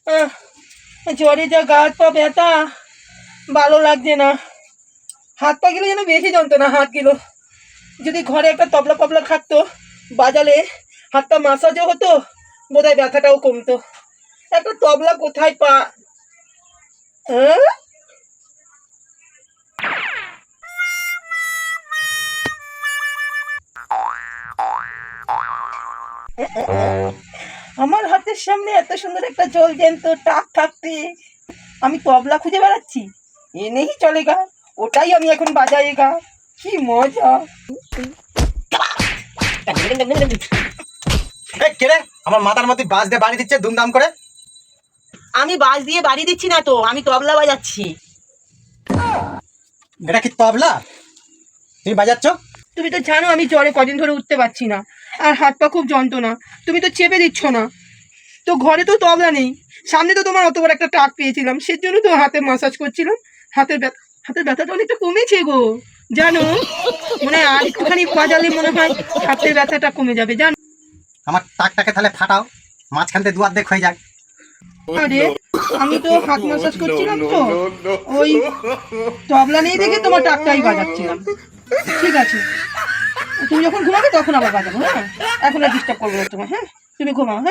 আহ, জ্বরে যা গা হাত পা ব্যথা, ভালো লাগছে না। হাত পা গুলো যেন বেশি যন্ত্রণা, হাতগুলো। যদি ঘরে একটা তবলা ফবলা থাকতো, বাজালে হাতটা মাসাজও হতো, বোধহয় ব্যথাটাও কমতো। একটা তবলা কোথায় পা? হ্যাঁ, আমার হাতের সামনে এত সুন্দর একটা জল জ্যান্ত টাক থাকতে আমি তবলা খুঁজে বেড়াচ্ছি। এনেই চলেগা, ওটাই আমি এখন বাজাইগা। কি মজা! কে রে? আমার মাথার মধ্যে বাস দিয়ে বাড়ি দিচ্ছে দুমদাম করে। আমি বাঁশ দিয়ে বাড়ি দিচ্ছি না তো, আমি তবলা বাজাচ্ছি। এটা কি তবলা তুমি বাজাচ্ছ? তুমি তো জানো আমি জ্বরে কদিন ধরে উঠতে পারছি না, আর হাত পা খুব যন্ত্রণা। তুমি তো চেপে দিচ্ছ না। তো ঘরে তো তবলা নেই, সামনে তো তোমার অত বড় একটা টাক পেয়েছিলাম, সেজন্য তো হাতে মাসাজ করছিলাম। হাতের ব্যথাটা অনেকটা কমেছে গো, জানো। মানে আর একটুখানি বাজালে মনে হয় হাতের ব্যথাটা কমে যাবে, জানো। আমার টাকটাকে তাহলে ফাটাও, মাঝখান থেকে দুয়ার দেখ হয়ে যাক। আরে আমি তো হাত মাসাজ করছিলাম তো, ওই তবলা নেই দেখে তোমার টাকটাই বাজাচ্ছিলাম। ঠিক আছে, তুমি যখন ঘুমাবে তখন আবার বাজাবো, হ্যাঁ? এখন আর ডিস্টার্ব করবো না তোমার, হ্যাঁ? তুমি ঘুমাও, হ্যাঁ?